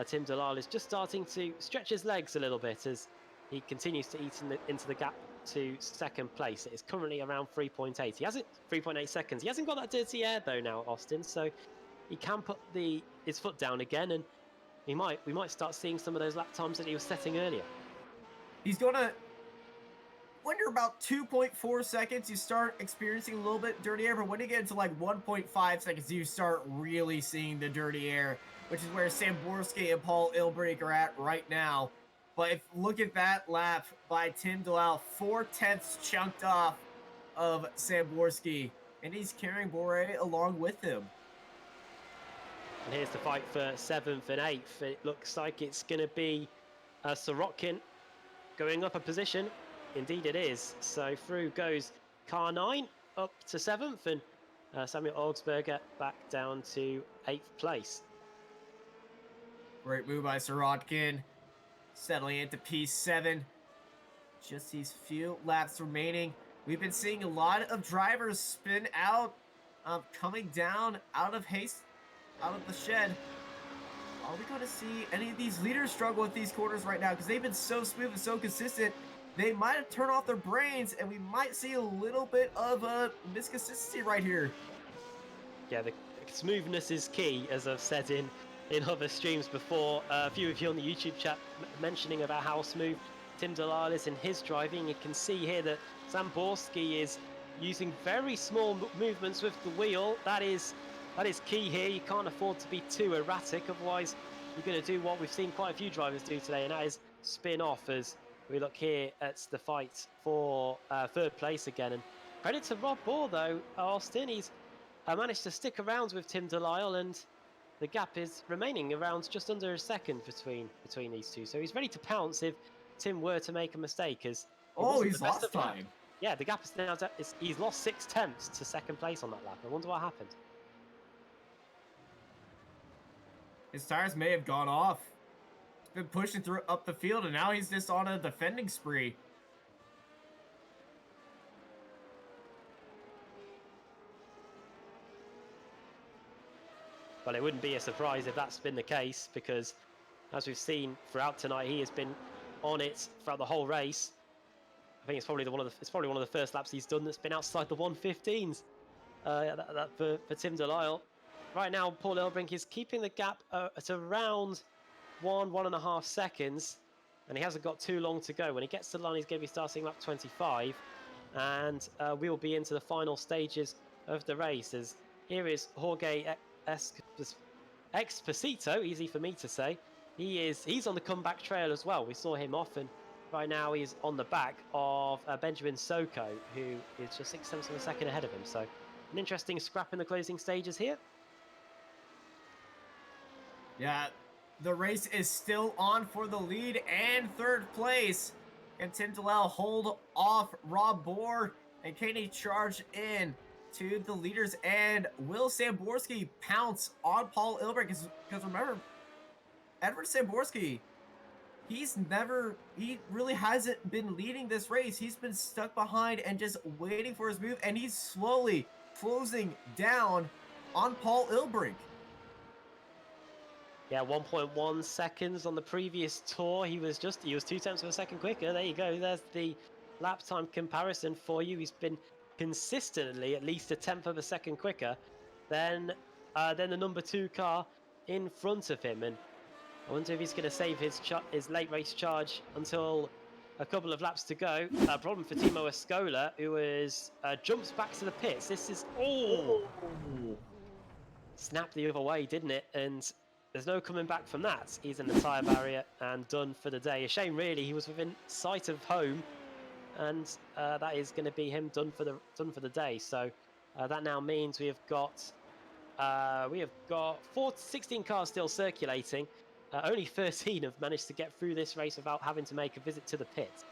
Tim Dalal is just starting to stretch his legs a little bit as he continues to eat into the gap to 2nd place. It is currently around 3.8. He hasn't 3.8 seconds. He hasn't got that dirty air though now, Austin. So he can put his foot down again, and we might start seeing some of those lap times that he was setting earlier. He's gonna, when you're about 2.4 seconds, you start experiencing a little bit dirty air, but when you get into like 1.5 seconds, you start really seeing the dirty air, which is where Samborski and Paul Ilbrink are at right now. But if look at that lap by Tim Dalal, 4/10 chunked off of Samborski, and he's carrying Bore along with him. And here's the fight for 7th and 8th. It looks like it's going to be Sorokin going up a position. Indeed it is. So through goes car 9 up to 7th, and Samuel Augsburger back down to 8th place. Great move by Sorokin, settling into P7. Just these few laps remaining. We've been seeing a lot of drivers spin out, coming down out of haste, out of the shed. Are we going to see any of these leaders struggle with these corners right now? Because they've been so smooth and so consistent. They might have turned off their brains, and we might see a little bit of a misconsistency right here. Yeah, the smoothness is key, as I've said in other streams before. A few of you on the YouTube chat mentioning about how smooth Tim Dalal is in his driving. You can see here that Samborski is using very small movements with the wheel. That is key here. You can't afford to be too erratic, otherwise you're going to do what we've seen quite a few drivers do today, and that is spin off. As we look here at the fight for 3rd place again. And credit to Rob Bohr though, Austin, he's managed to stick around with Tim Dalal, and the gap is remaining around just under a second between these two. So he's ready to pounce if Tim were to make a mistake. As he's lost time. Yeah, the gap is now he's lost 6/10 to 2nd place on that lap. I wonder what happened. His tires may have gone off. He's been pushing through up the field, and now he's just on a defending spree. Well, it wouldn't be a surprise if that's been the case, because as we've seen throughout tonight, he has been on it throughout the whole race. I think it's probably one of the first laps he's done that's been outside the 1:15s. For Tim Dalal. Right now, Paul Elbrink is keeping the gap at around 1.5 seconds, and he hasn't got too long to go. When he gets to the line, he's going to be starting lap 25, and we'll be into the final stages of the race. As here is Jorge Exposito, easy for me to say. He's on the comeback trail as well. We saw him off, and right now he's on the back of Benjamin Soko, who is just 6/10 of a second ahead of him. So an interesting scrap in the closing stages here. Yeah, the race is still on for the lead and 3rd place. And Tim Dalal hold off Rob Bohr, and can he charge in to the leaders? And will Samborski pounce on Paul Ilbrink? Because remember, Edward Samborski, he really hasn't been leading this race. He's been stuck behind and just waiting for his move, and he's slowly closing down on Paul Ilbrink. Yeah, 1.1 seconds on the previous tour. He was 0.2 of a second quicker. There you go. There's the lap time comparison for you. He's been consistently at least 1/10 of a second quicker than the number 2 car in front of him. And I wonder if he's going to save his late race charge until a couple of laps to go. Problem for Timo Escola, who is jumps back to the pits. This is snapped the other way, didn't it? And there's no coming back from that. He's in the tyre barrier and done for the day. A shame, really. He was within sight of home, and that is going to be him done for the day. So that now means we have got 16 cars still circulating. Only 13 have managed to get through this race without having to make a visit to the pit.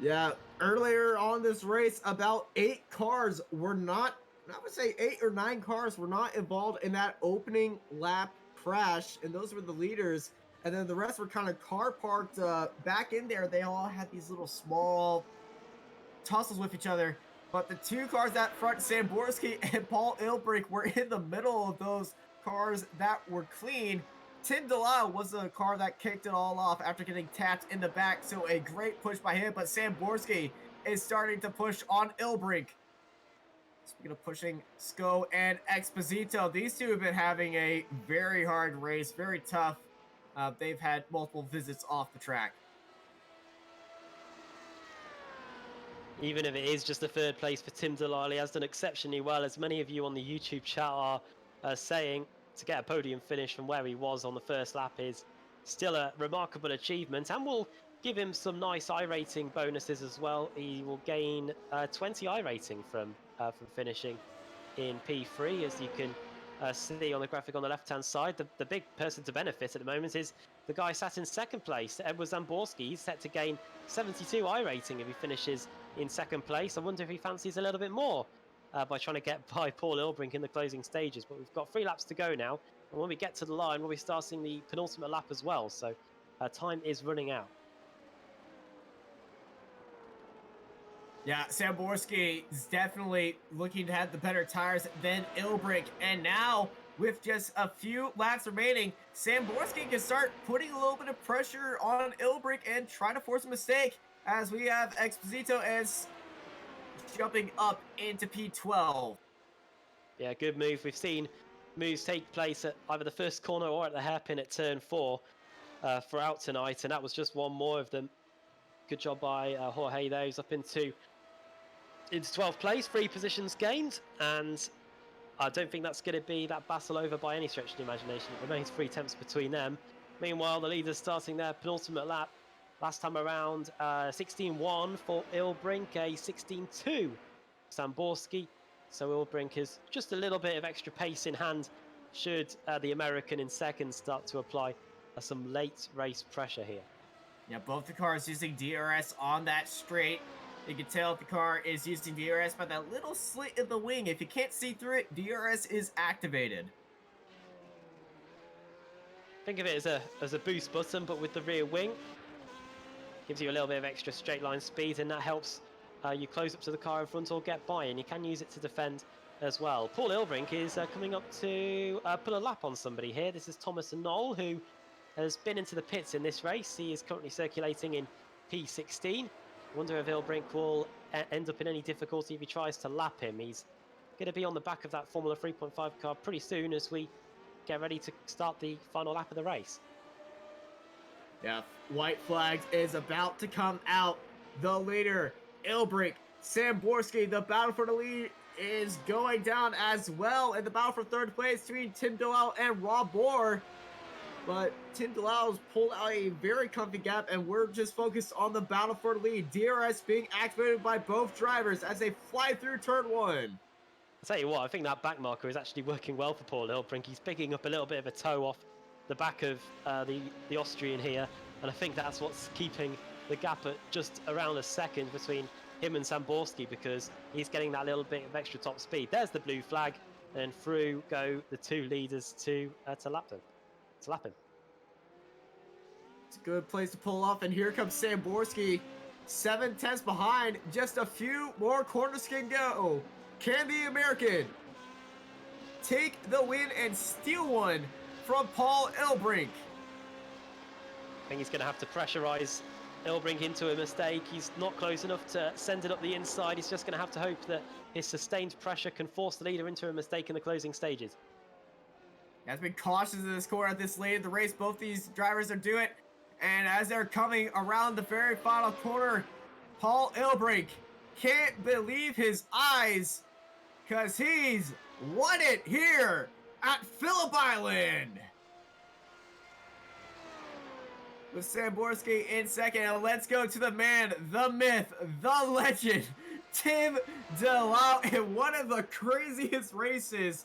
Yeah, earlier on this race, about 8 cars were not, I would say 8 or 9 cars were not involved in that opening lap crash, and those were the leaders. And then the rest were kind of car parked back in there. They all had these little small tussles with each other. But the 2 cars out front, Samborski and Paul Ilbrink, were in the middle of those cars that were clean. Tim Dalal was the car that kicked it all off after getting tapped in the back, so a great push by him. But Samborski is starting to push on Ilbrink. Speaking of pushing, Sko and Exposito, these two have been having a very hard race, very tough. They've had multiple visits off the track. Even if it is just the 3rd place for Tim Dalal, he has done exceptionally well, as many of you on the YouTube chat are saying. To get a podium finish from where he was on the first lap is still a remarkable achievement, and will give him some nice iRating bonuses as well. He will gain 20 iRating from finishing in P3, as you can see on the graphic on the left-hand side. The big person to benefit at the moment is the guy sat in second place, Edward Zamborski. He's set to gain 72 iRating if he finishes in second place. I wonder if he fancies a little bit more by trying to get by Paul Ilbrink in the closing stages. But we've got 3 laps to go now, and when we get to the line, we'll be starting the penultimate lap as well. So time is running out. Yeah, Samborski is definitely looking to have the better tires than Ilbrink. And now, with just a few laps remaining, Samborski can start putting a little bit of pressure on Ilbrink and try to force a mistake, as we have Exposito as jumping up into P12. Yeah, good move. We've seen moves take place at either the first corner or at the hairpin at turn 4 throughout tonight, and that was just one more of them. Good job by Jorge there. He's up into 12th place, 3 positions gained, and I don't think that's going to be that battle over by any stretch of the imagination. It remains 3 tenths between them. Meanwhile, the leaders starting their penultimate lap. Last time around, 16.1 for Ilbrink, a 16.2 Samborski. So Ilbrink has just a little bit of extra pace in hand should the American in second start to apply some late race pressure here. Yeah, both the cars using DRS on that straight. You can tell if the car is using DRS by that little slit in the wing. If you can't see through it, DRS is activated. Think of it as a boost button, but with the rear wing. Gives you a little bit of extra straight line speed, and that helps you close up to the car in front or get by, and you can use it to defend as well. Paul Ilbrink is coming up to pull a lap on somebody here. This is Thomas Knoll, who has been into the pits in this race. He is currently circulating in P16. I wonder if Ilbrink will end up in any difficulty if he tries to lap him. He's going to be on the back of that Formula 3.5 car pretty soon as we get ready to start the final lap of the race. Yeah, white flags is about to come out. The leader, Ilbrink, Samborski, the battle for the lead is going down as well. And the battle for third place between Tim Dalal and Rob Bohr. But Tim Dalal's pulled out a very comfy gap, and we're just focused on the battle for the lead. DRS being activated by both drivers as they fly through turn 1. I'll tell you what, I think that back marker is actually working well for Paul Ilbrink. He's picking up a little bit of a toe off the back of the Austrian here, and I think that's what's keeping the gap at just around a second between him and Samborski, because he's getting that little bit of extra top speed. There's the blue flag, and through go the 2 leaders to lap him. It's a good place to pull off, and here comes Samborski, 7 tenths behind. Just a few more corners can go. Can the American take the win and steal one from Paul Ilbrink? I think he's going to have to pressurize Ilbrink into a mistake. He's not close enough to send it up the inside. He's just going to have to hope that his sustained pressure can force the leader into a mistake in the closing stages. He has been cautious in this corner at this late in the race. Both these drivers are doing it. And as they're coming around the very final corner, Paul Ilbrink can't believe his eyes, because he's won it here at Phillip Island. With Samborski in second, and let's go to the man, the myth, the legend, Tim Dalal, in one of the craziest races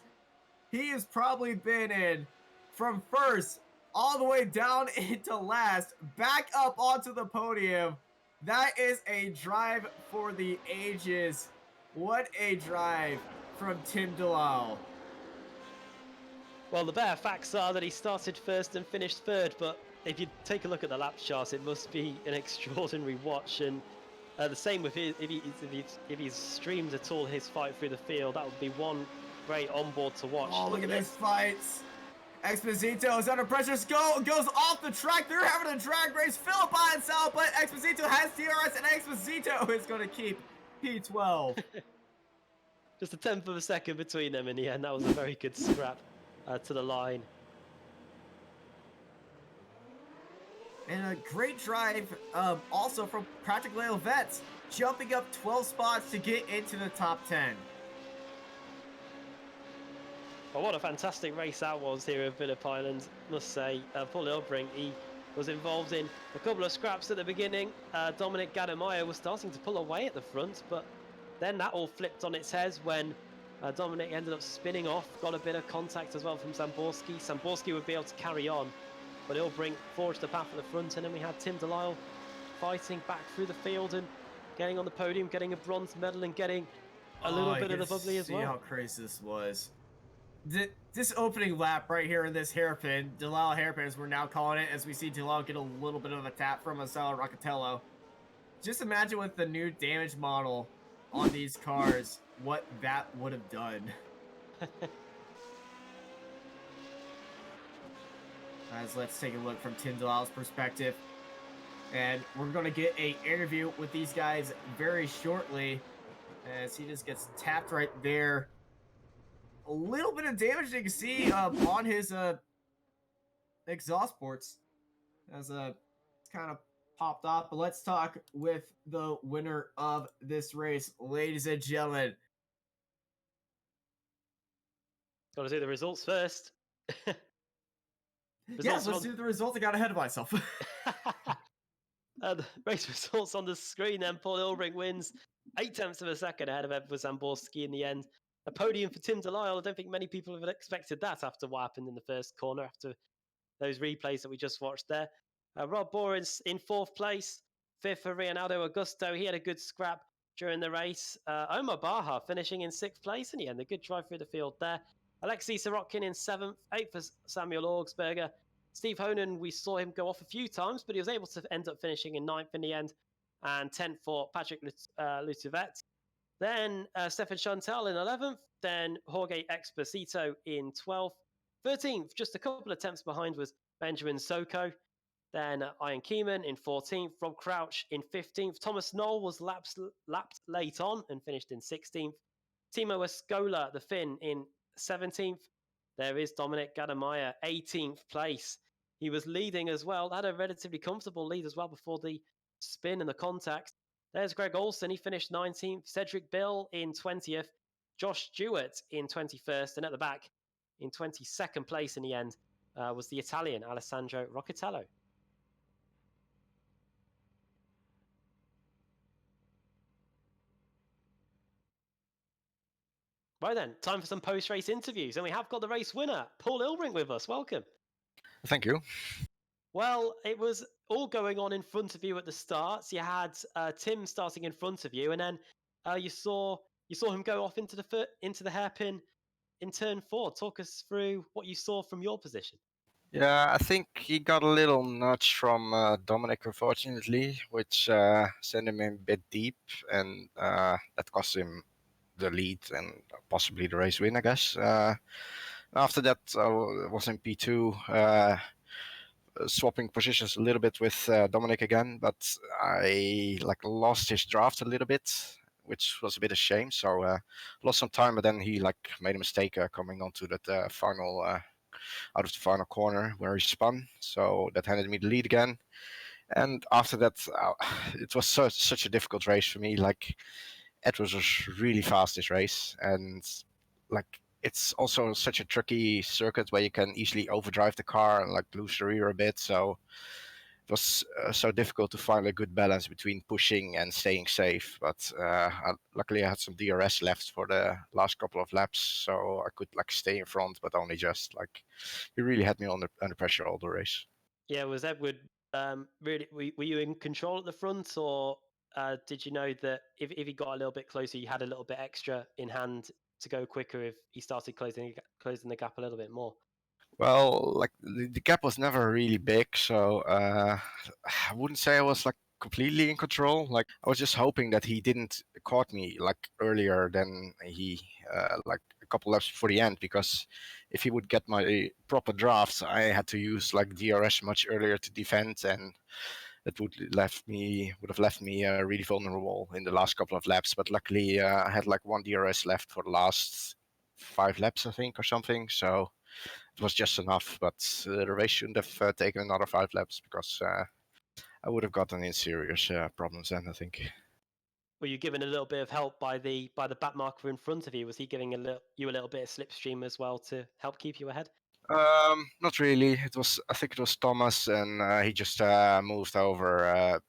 he has probably been in, from first all the way down into last, back up onto the podium. That is a drive for the ages. What a drive from Tim Dalal. Well, the bare facts are that he started first and finished third, but if you take a look at the lap chart, it must be an extraordinary watch. And the same with if he's streamed at all his fight through the field, that would be one great onboard to watch. Oh, look at these fights. Exposito is under pressure. Goes off the track. They're having a drag race. Phillip by himself, but Exposito has DRS, and Exposito is going to keep P12. Just a tenth of a second between them in the end. That was a very good scrap to the line. And a great drive also from Patrick Leovetz, jumping up 12 spots to get into the top 10. Well, what a fantastic race that was here at Phillip Island, must say. Paul Ilbrink, he was involved in a couple of scraps at the beginning. Dominic Gadamaya was starting to pull away at the front, but then that all flipped on its head when Dominic ended up spinning off, got a bit of contact as well from Zamborski. Zamborski would be able to carry on, but Ilbrink forged the path at the front, and then we had Tim Dalal fighting back through the field and getting on the podium, getting a bronze medal and getting a little bit of the bubbly as well. See how crazy this was. This opening lap right here in this hairpin, Dalal hairpin as we're now calling it, as we see Dalal get a little bit of a tap from Marcelo Roccatello. Just imagine with the new damage model on these cars, what that would have done. As let's take a look from Tim Dalal's perspective. And we're going to get an interview with these guys very shortly, as he just gets tapped right there. A little bit of damage you can see on his exhaust ports as it's kind of popped off. But let's talk with the winner of this race, ladies and gentlemen. Got to do the results first. Yes, let's do the results. I got ahead of myself. The race results on the screen then. Paul Ilbrink wins 0.8 of a second ahead of Edward Zamborski in the end. A podium for Tim Dalal. I don't think many people have expected that after what happened in the first corner, after those replays that we just watched there. Rob Borens in 4th place. 5th for Leonardo Augusto. He had a good scrap during the race. Omar Baha finishing in 6th place in the end. A good drive through the field there. Alexei Sirotkin in 7th. 8th for Samuel Augsberger. Steve Honan, we saw him go off a few times, but he was able to end up finishing in 9th in the end. And 10th for Patrick Lutuvet. Then Stefan Chantal in 11th. Then Jorge Exposito in 12th. 13th, just a couple of attempts behind, was Benjamin Soko. Then Ian Keeman in 14th. Rob Crouch in 15th. Thomas Knoll was lapped late on and finished in 16th. Timo Escola, the Finn, in 17th. There is Dominic Gadamaya, 18th place. He was leading as well. Had a relatively comfortable lead as well before the spin and the contact. There's Greg Olson. He finished 19th. Cedric Bill in 20th. Josh Stewart in 21st. And at the back, in 22nd place in the end, was the Italian Alessandro Roccatello. Right then, time for some post-race interviews. And we have got the race winner, Paul Ilbrink, with us. Welcome. Thank you. Well, it was all going on in front of you at the start. So you had Tim starting in front of you, and then you saw him go off into the hairpin in turn 4. Talk us through what you saw from your position. Yeah, I think he got a little nudge from Dominic, unfortunately, which sent him a bit deep, and that cost him the lead and possibly the race win, I guess. After that, I was in P2, swapping positions a little bit with Dominic again, but I lost his draft a little bit, which was a bit of shame. So lost some time, but then he made a mistake coming onto that final out of the final corner where he spun. So that handed me the lead again. And after that, it was such a difficult race for me. Edwards was really fast this race, and it's also such a tricky circuit where you can easily overdrive the car and lose the rear a bit. So it was so difficult to find a good balance between pushing and staying safe. But luckily I had some DRS left for the last couple of laps, so I could stay in front, but only just he really had me under pressure all the race. Yeah, was Edward really? Were you in control at the front, or did you know that if he got a little bit closer, you had a little bit extra in hand to go quicker if he started closing the gap a little bit more? Well, the gap was never really big, so I wouldn't say I was completely in control. I was just hoping that he didn't caught me earlier than he a couple laps before the end, because if he would get my proper drafts, I had to use DRS much earlier to defend, and that would have left me really vulnerable in the last couple of laps. But luckily, I had one DRS left for the last 5 laps, I think, or something. So it was just enough, but the race shouldn't have taken another 5 laps, because I would have gotten in serious problems then, I think. Were you given a little bit of help by the back marker in front of you? Was he giving you a little bit of slipstream as well to help keep you ahead? Not really. I think it was Thomas, and he just moved over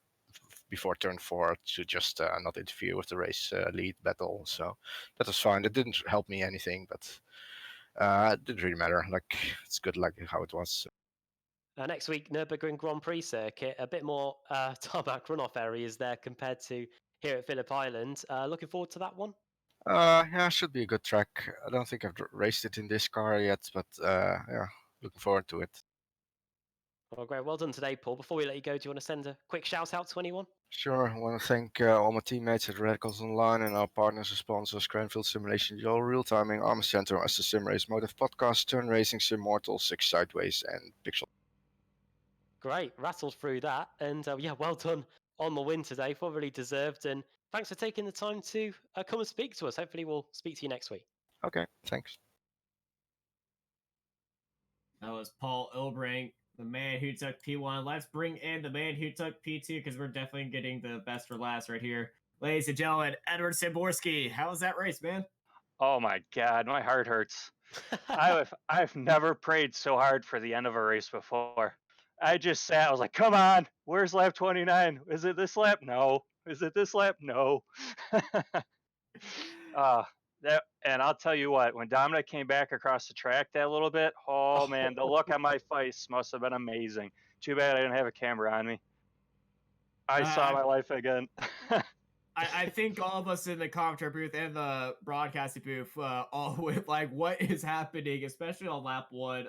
before turn 4 to just not interfere with the race lead battle. So that was fine. It didn't help me anything, but it didn't really matter. Like, it's good like how it was. Next week, Nürburgring Grand Prix circuit, a bit more tarmac runoff areas there compared to here at Phillip Island. Looking forward to that one. Yeah, should be a good track. I don't think I've raced it in this car yet, but yeah, looking forward to it. Well, great. Well done today, Paul. Before we let you go, do you want to send a quick shout out to anyone? Sure. I want to thank all my teammates at Radicals Online and our partners and sponsors, Cranfield Simulation, Dual Real Timing, Armor Center, as the Sim Race Motive Podcast, Turn Racing, Sim Mortal, Six Sideways, and Pixel. Great. Rattled through that. And yeah, well done on the win today. Thoroughly deserved. And thanks for taking the time to come and speak to us. Hopefully we'll speak to you next week. Okay, thanks. That was Paul Ilbrink, the man who took P1. Let's bring in the man who took P2 because we're definitely getting the best for last right here. Ladies and gentlemen, Edward Simborski. How was that race, man? Oh my god, my heart hurts. I've never prayed so hard for the end of a race before. I just sat. I was like, "Come on, where's lap 29? Is it this lap? No. Is it this lap? No." uh, and I'll tell you what, when Dominic came back across the track that little bit, oh man, the look on my face must have been amazing. Too bad I didn't have a camera on me. I saw my life again. I think all of us in the commentary booth and the broadcasting booth all went like, what is happening, especially on lap 1.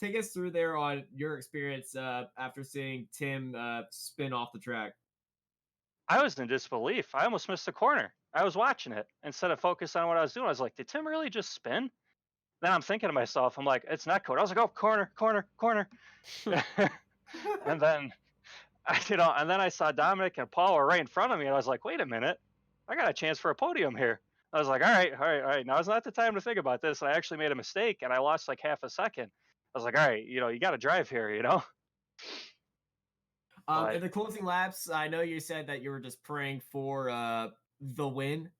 Take us through there on your experience after seeing Tim spin off the track. I was in disbelief. I almost missed the corner. I was watching it. Instead of focusing on what I was doing, I was like, did Tim really just spin? Then I'm thinking to myself, I'm like, it's not code. I was like, oh, corner, corner, corner. And then and then I saw Dominic and Paul were right in front of me, and I was like, wait a minute, I got a chance for a podium here. I was like, all right, all right, all right. Now's not the time to think about this. I actually made a mistake, and I lost like half a second. I was like, all right, you got to drive here, In the closing laps, I know you said that you were just praying for the win,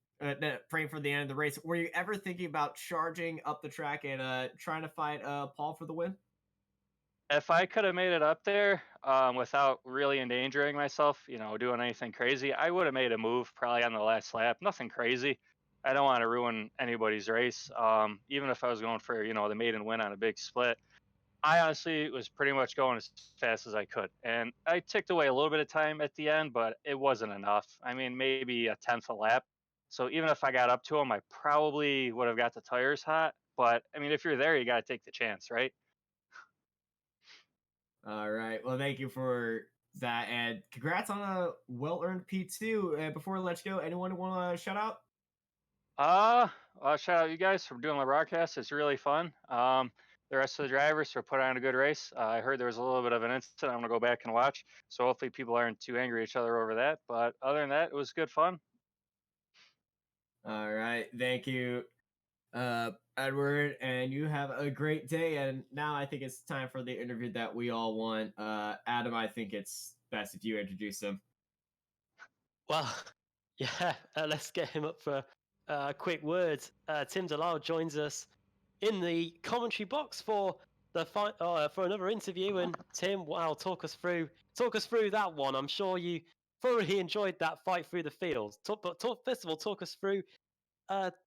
praying for the end of the race. Were you ever thinking about charging up the track and trying to fight Paul for the win? If I could have made it up there without really endangering myself, doing anything crazy, I would have made a move probably on the last lap. Nothing crazy. I don't want to ruin anybody's race. Even if I was going for, the maiden win on a big split, I honestly was pretty much going as fast as I could. And I ticked away a little bit of time at the end, but it wasn't enough. I mean, maybe a tenth a lap. So even if I got up to him, I probably would have got the tires hot. But I mean, if you're there, you got to take the chance, right? All right. Well, thank you for that, and congrats on a well-earned P2. And before I let you go, anyone want to shout out? Shout out you guys for doing the broadcast. It's really fun. The rest of the drivers for putting on a good race. I heard there was a little bit of an incident. I'm gonna go back and watch. So hopefully people aren't too angry at each other over that. But other than that, it was good fun. All right. Thank you, Edward, and you have a great day. And now I think it's time for the interview that we all want. Adam, I think it's best if you introduce him. Well, yeah, let's get him up for quick words. Tim Dalal joins us in the commentary box for the for another interview. And Tim, wow, talk us through that one. I'm sure you thoroughly enjoyed that fight through the field. First of all, talk us through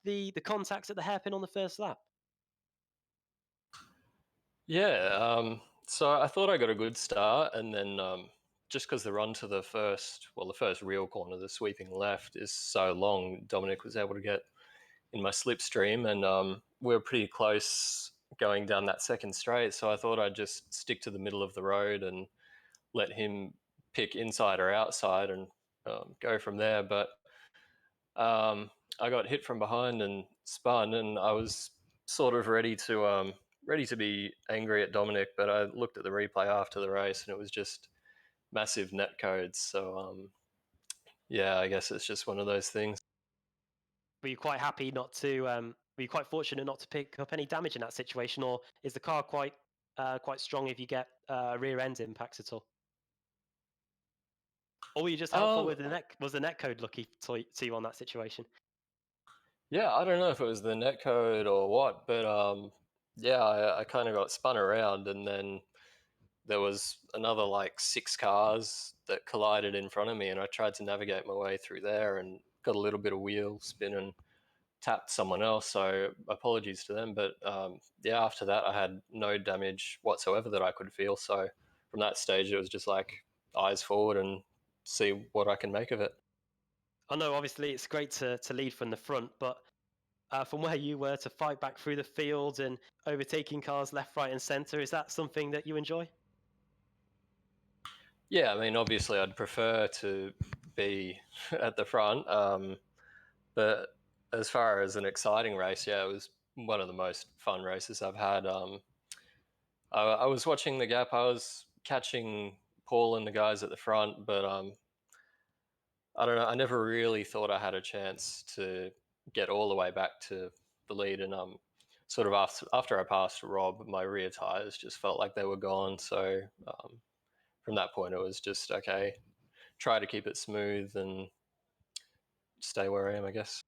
the contacts at the hairpin on the first lap. Yeah, so I thought I got a good start, and then just because the run to the first real corner, the sweeping left, is so long, Dominic was able to get in my slipstream, and we were pretty close going down that second straight, so I thought I'd just stick to the middle of the road and let him pick inside or outside and go from there. But I got hit from behind and spun, and I was sort of ready to be angry at Dominic, but I looked at the replay after the race, and it was just massive net codes. So yeah, I guess it's just one of those things. Were you quite happy not to? Were you quite fortunate not to pick up any damage in that situation, or is the car quite strong if you get rear end impacts at all? Or were you just helpful with the net? Was the net code lucky to you on that situation? Yeah, I don't know if it was the net code or what, but yeah, I kind of got spun around, and then there was another like 6 cars that collided in front of me, and I tried to navigate my way through there and got a little bit of wheel spin and tapped someone else. So apologies to them, but yeah, after that I had no damage whatsoever that I could feel. So from that stage, it was just like eyes forward and see what I can make of it. I know, obviously, it's great to lead from the front, but from where you were to fight back through the field and overtaking cars left, right, and centre, is that something that you enjoy? Yeah, I mean, obviously, I'd prefer to be at the front, but as far as an exciting race, yeah, it was one of the most fun races I've had. I was watching the gap. I was catching Paul and the guys at the front, but I don't know. I never really thought I had a chance to get all the way back to the lead, and sort of after I passed Rob, my rear tires just felt like they were gone. So from that point, it was just okay. Try to keep it smooth and stay where I am, I guess.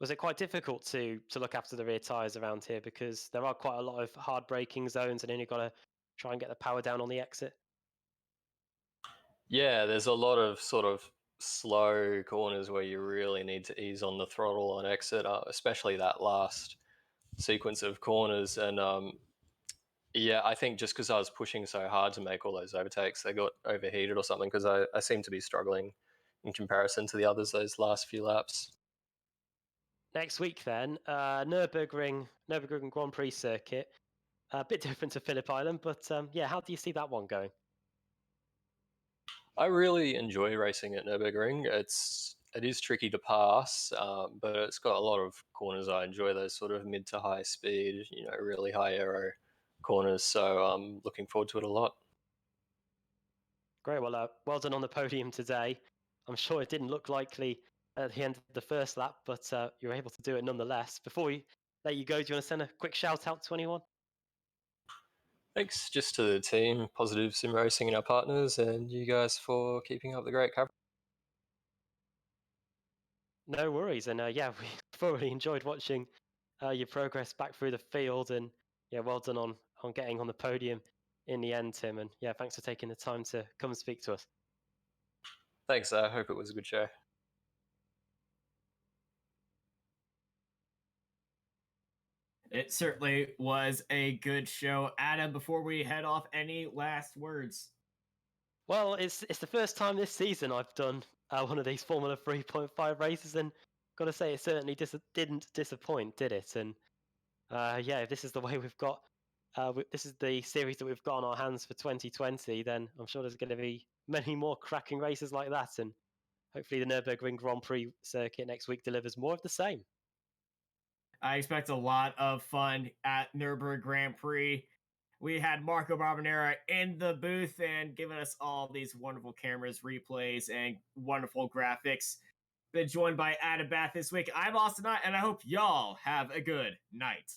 Was it quite difficult to look after the rear tyres around here, because there are quite a lot of hard braking zones and then you've got to try and get the power down on the exit? Yeah, there's a lot of sort of slow corners where you really need to ease on the throttle on exit, especially that last sequence of corners. And yeah, I think just because I was pushing so hard to make all those overtakes, they got overheated or something, because I seem to be struggling in comparison to the others those last few laps. Next week then, Nürburgring Grand Prix circuit, a bit different to Phillip Island, but yeah, how do you see that one going? I really enjoy racing at Nürburgring. It is tricky to pass, but it's got a lot of corners. I enjoy those sort of mid to high speed, really high aero corners. So I'm looking forward to it a lot. Great, well done on the podium today. I'm sure it didn't look likely at the end of the first lap, but you were able to do it nonetheless. Before we let you go, do you want to send a quick shout out to anyone? Thanks just to the team, Positive Sim Racing and our partners, and you guys for keeping up the great coverage. No worries, and yeah, we thoroughly enjoyed watching your progress back through the field, and yeah, well done on getting on the podium in the end, Tim. And yeah, thanks for taking the time to come and speak to us. Thanks. I hope it was a good show. It certainly was a good show. Adam, before we head off, any last words? Well, it's the first time this season I've done one of these Formula 3.5 races, and got to say it certainly didn't disappoint, did it? And yeah, if this is the way we've got, this is the series that we've got on our hands for 2020, then I'm sure there's going to be many more cracking races like that, and hopefully the Nürburgring Grand Prix circuit next week delivers more of the same. I expect a lot of fun at Nürburgring Grand Prix. We had Marco Barbonera in the booth and giving us all these wonderful cameras, replays, and wonderful graphics. Been joined by Adam Bath this week. I'm Austin Knight, and I hope y'all have a good night.